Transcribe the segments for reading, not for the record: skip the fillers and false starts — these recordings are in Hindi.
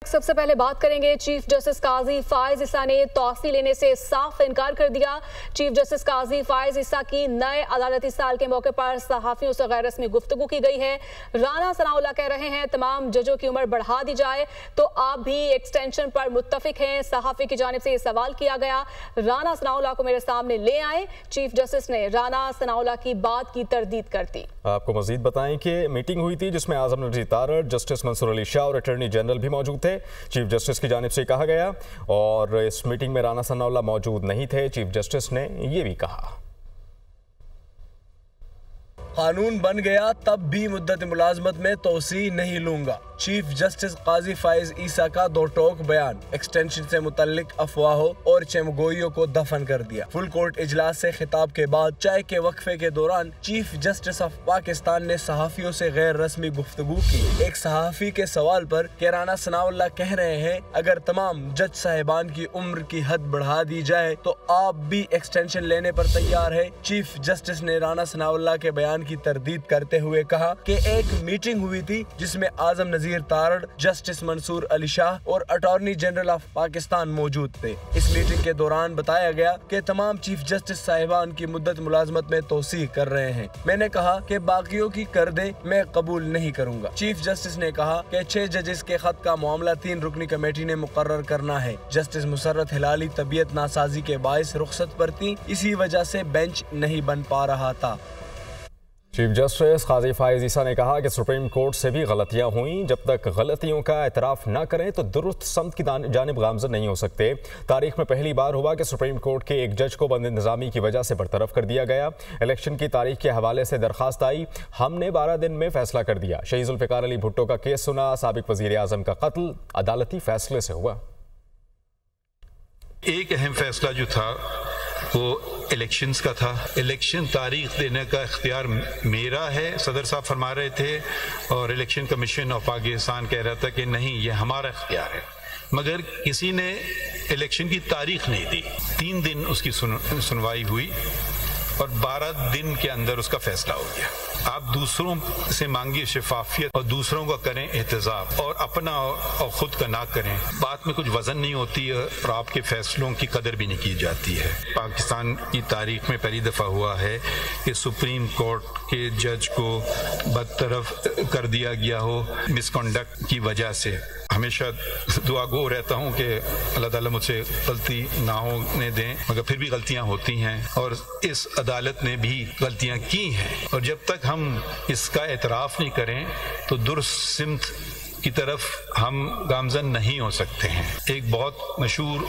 सबसे पहले बात करेंगे चीफ जस्टिस काजी फायज ईसा ने तौसी लेने से साफ इनकार कर दिया। चीफ जस्टिस काजी फायज ईसा की नए अदालती साल के मौके पर सहाफियों से गैर रस्मी गुफ्तगू की गई है। राना सनाउल्लाह कह रहे हैं तमाम जजों की उम्र बढ़ा दी जाए, तो आप भी एक्सटेंशन पर मुत्तफिक हैं। सहाफी की जानिब से यह सवाल किया गया। राना सनाउल्लाह को मेरे सामने ले आए। चीफ जस्टिस ने राना सनाउल्लाह की बात की तरदीद कर दी। आपको मजीद बताएं कि मीटिंग हुई थी जिसमें आजम नजीर तारड़, जस्टिस मंसूर अली शाह और अटॉर्नी जनरल भी मौजूद थे। चीफ जस्टिस की जानिब से कहा गया और इस मीटिंग में राना सनाउल्लाह मौजूद नहीं थे। चीफ जस्टिस ने यह भी कहा, कानून बन गया तब भी मुद्दत मुलाजमत में तोसी नहीं लूंगा। चीफ जस्टिस काजी फायज ईसा का दो टोक बयान एक्सटेंशन से मुतल्लिक अफवाहों और चमगोइयों को दफन कर दिया। फुल कोर्ट इजलास से खिताब के बाद चाय के वक्फे के दौरान चीफ जस्टिस ऑफ पाकिस्तान ने सहाफियों से गैर रस्मी गुफ्तगू की। एक सहाफी के सवाल पर कि राना सनाउल्लाह कह रहे हैं अगर तमाम जज साहिबान की उम्र की हद बढ़ा दी जाए तो आप भी एक्सटेंशन लेने पर तैयार है। चीफ जस्टिस ने राना सनाउल्लाह के बयान की तरदीद करते हुए कहा कि एक मीटिंग हुई थी जिसमें आजम नजीर तारड़, जस्टिस मंसूर अली शाह और अटॉर्नी जनरल ऑफ पाकिस्तान मौजूद थे। इस मीटिंग के दौरान बताया गया कि तमाम चीफ जस्टिस साहिबान की मुद्दत मुलाजमत में तोसीह कर रहे हैं। मैंने कहा कि बाकियों की कर दे, मैं कबूल नहीं करूंगा। चीफ जस्टिस ने कहा कि 6 जजेस के खत का मामला 3 रुकनी कमेटी ने मुकर्रर करना है। जस्टिस मुसर्रत हिलाली तबीयत नासाजी के बायस रुखसत पर थी, इसी वजह से बेंच नहीं बन पा रहा था। चीफ जस्टिस काजी फायज ईसा ने कहा कि सुप्रीम कोर्ट से भी गलतियां हुई, जब तक गलतियों का एतराफ़ न करें तो दुरुस्त समत की जानिब गामज़न नहीं हो सकते। तारीख में पहली बार हुआ कि सुप्रीम कोर्ट के एक जज को बंद इंतज़ामी की वजह से बरतरफ कर दिया गया। इलेक्शन की तारीख के हवाले से दरख्वास्त आई, हमने 12 दिन में फैसला कर दिया। शहीद जुल्फ़िकार अली भुट्टो का केस सुना, साबिक वज़ीर आज़म का कत्ल अदालती फैसले से हुआ। एक अहम फैसला जो था वो इलेक्शंस का था। इलेक्शन तारीख देने का इख्तियार मेरा है, सदर साहब फरमा रहे थे, और इलेक्शन कमीशन ऑफ पाकिस्तान कह रहा था कि नहीं ये हमारा इख्तियार है, मगर किसी ने इलेक्शन की तारीख नहीं दी। 3 दिन उसकी सुनवाई हुई और 12 दिन के अंदर उसका फैसला हो गया। आप दूसरों से मांगिए शफाफियत और दूसरों का करें एहतजाब और अपना और खुद का ना करें। बात में कुछ वजन नहीं होती है और आपके फैसलों की कदर भी नहीं की जाती है। पाकिस्तान की तारीख में पहली दफ़ा हुआ है कि सुप्रीम कोर्ट के जज को बदतरफ कर दिया गया हो मिसकंडक्ट की वजह से। हमेशा दुआ गो रहता हूँ कि अल्लाह ताला मुझसे गलती ना होने दें, मगर फिर भी गलतियाँ होती हैं और इस अदालत ने भी गलतियाँ की हैं, और जब तक हम इसका एतराफ़ नहीं करें तो दुरुस्त सिमत की तरफ हम गामजन नहीं हो सकते हैं। एक बहुत मशहूर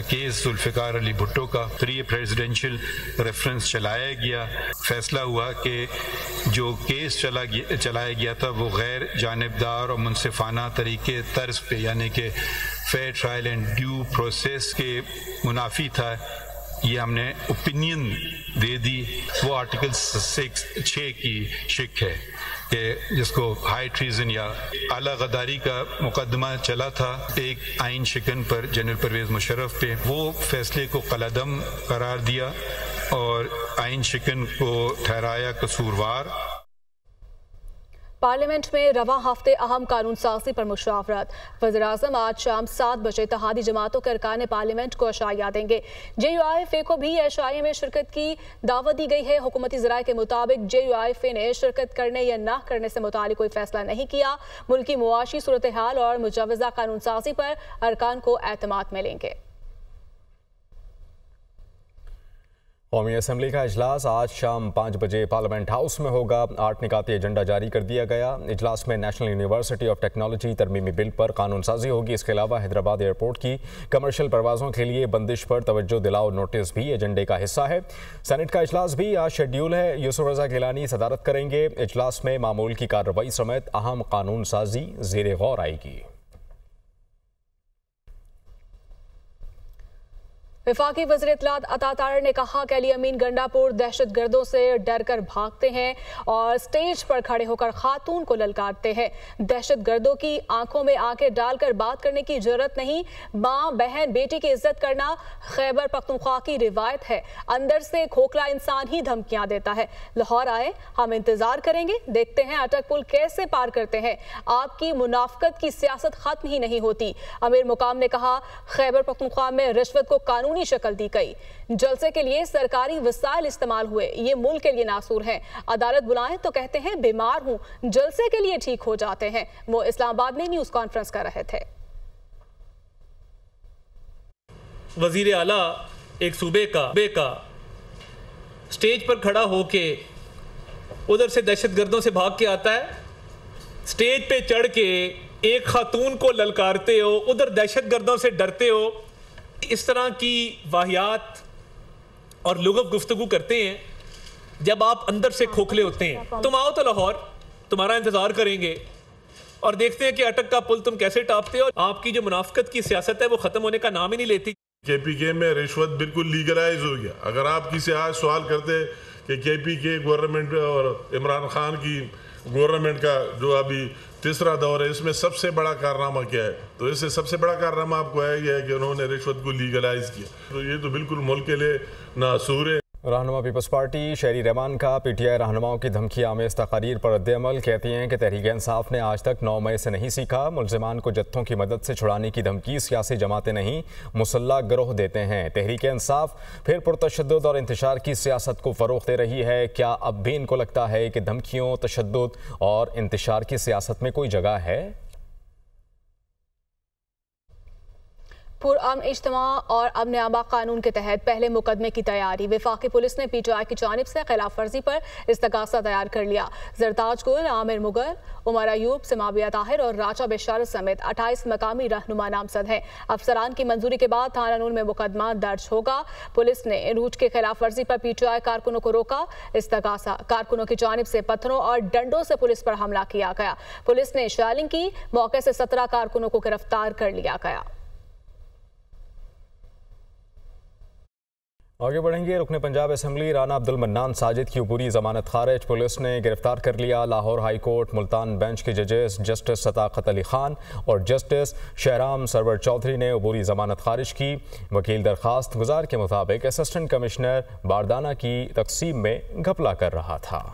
केस जुल्फ़िकार अली भुट्टो का प्री प्रेसिडेंशियल रेफरेंस चलाया गया। फैसला हुआ कि जो केस चलाया गया था वो गैर जानिबदार और मुनसिफाना तरीके तर्ज पे, यानी कि fair trial and due process के मुनाफी था। ये हमने ओपिनियन दे दी। वो आर्टिकल 6 की शिक है कि जिसको हाई ट्रीजन या आला गद्दारी का मुकदमा चला था एक आइन शिकन पर जनरल परवेज मुशर्रफ पे। वो फैसले को कलअदम करार दिया और आइन शिकन को ठहराया कसूरवार। पार्लियामेंट में रवा हफ्ते अहम कानून साजी पर मुशावरत। वज़ीर-ए-आज़म आज शाम 7 बजे इत्तेहादी जमातों के अरकान पार्लियामेंट को अशाइया देंगे। JUIFA को भी अशाइया में शिरकत की दावत दी गई है। हुकूमती ज़राए के मुताबिक JUIFA ने शिरकत करने या ना करने से मुतालिक कोई फैसला नहीं किया। मुल्की मुआशी सूरत हाल और मुजवज़ा कानून साजी पर अरकान को एतमाद में लेंगे। कौमी असम्बली का इजलास आज शाम 5 बजे पार्लियामेंट हाउस में होगा। 8 निकाती एजेंडा जारी कर दिया गया। इजलास में नेशनल यूनिवर्सिटी ऑफ टेक्नोलॉजी तरमीमी बिल पर कानून साजी होगी। इसके अलावा हैदराबाद एयरपोर्ट की कमर्शियल परवाज़ों के लिए बंदिश पर तवज्जो दिलाओ नोटिस भी एजेंडे का हिस्सा है। सेनेट का इजलास भी आज शेड्यूल है। यूसुफ रज़ा गिलानी सदारत करेंगे। इजलास में मामूल की कार्रवाई समेत अहम कानून साजी ज़ेर गौर आएगी। वफाकी वज़ीर इत्तलात अता तारर ने कहा कि अली अमीन गंडापुर दहशत गर्दों से डर कर भागते हैं और स्टेज पर खड़े होकर खातून को ललकारते हैं। दहशत गर्दों की आंखों में आंखें डालकर बात करने की जरूरत नहीं। माँ बहन बेटी की इज्जत करना खैबर पख्तूनख्वा की रिवायत है। अंदर से खोखला इंसान ही धमकियां देता है। लाहौर आए, हम इंतजार करेंगे, देखते हैं अटक पुल कैसे पार करते हैं। आपकी मुनाफकत की सियासत खत्म ही नहीं होती। अमीर मुकाम ने कहा, खैबर पख्तूनख्वा में रिश्वत को कानूनी शक्ल दी गई। जलसे के लिए सरकारी वसाइल इस्तेमाल हुए, ये मुल्क के लिए नासूर है। अदालत बुलाएं तो कहते हैं बीमार हूं, जलसे के लिए ठीक हो जाते हैं। वो इस्लामाबाद में न्यूज कॉन्फ्रेंस कर रहे थे। वजीर आला एक सूबे का स्टेज पर खड़ा होके उधर से दहशतगर्दों से भाग के आता है, स्टेज पे चढ़ के एक खातून को ललकारते हो, उधर दहशतगर्दों से डरते हो। इस तरह की वाहियात और लुग़व गुफ्तगू करते हैं जब आप अंदर से खोखले होते हैं। तुम आओ तो लाहौर, तुम्हारा इंतजार करेंगे और देखते हैं कि अटक का पुल तुम कैसे टापते हो। आपकी जो मुनाफकत की सियासत है वो खत्म होने का नाम ही नहीं लेती। KPK में रिश्वत बिल्कुल लीगलाइज हो गया। अगर आप किसी आज सवाल करते कि KPK गवर्नमेंट और इमरान खान की गवर्नमेंट का जो अभी तीसरा दौर है, इसमें सबसे बड़ा कारनामा क्या है, तो इससे सबसे बड़ा कारनामा आपको है यह है कि उन्होंने रिश्वत को लीगलाइज किया। तो ये तो बिल्कुल मुल्क के लिए नासूर है। रहनुमा पीपल्स पार्टी शहरी रहमान का PTI रहनुमाओं की धमकी आमेज तकारीर पर रद्द-ए-अमल। कहती हैं कि तहरीक इंसाफ ने आज तक 9 मई से नहीं सीखा। मुल्ज़िमान को जत्थों की मदद से छुड़ाने की धमकी सियासी जमातें नहीं, मुसल्लह गिरोह देते हैं। तहरीक इंसाफ फिर पुरतशद्दुद और इंतशार की सियासत को फ़रोग़ दे रही है। क्या अब भी इनको लगता है कि धमकियों, तशद्दुद और इंतशार की सियासत में कोई जगह है? पुरअमन इज्तिमा और अमन आमा कानून के तहत पहले मुकदमे की तैयारी। वफाकी पुलिस ने PTI की जानिब से खिलाफ वर्जी पर इस्तगासा तैयार कर लिया। जरताज गुल, आमिर मुगल, उमर अयूब, समाविया ताहिर और राजा बेशारत समेत 28 मकामी रहनुमा नामजद हैं। अफसरान की मंजूरी के बाद थाना नून में मुकदमा दर्ज होगा। पुलिस ने रूट के खिलाफ वर्जी पर PTI कारकुनों को रोका। इस्तगासा कारकुनों की जानिब से पत्थरों और डंडों से पुलिस पर हमला किया गया। पुलिस ने शेलिंग की, मौके से 17 कारकुनों को गिरफ्तार कर लिया गया। आगे बढ़ेंगे। रुकने पंजाब असम्बली राना अब्दुल मन्नान साजिद की अबूरी जमानत खारिज। पुलिस ने गिरफ्तार कर लिया। Lahore high court Multan bench के जजेस जस्टिस सताकत अली खान और जस्टिस शहराम सरवर चौधरी ने अबूरी जमानत खारिज की। वकील दरख्वास्त गुजार के मुताबिक असिस्टेंट कमिश्नर बारदाना की तकसीम में घपला कर रहा था।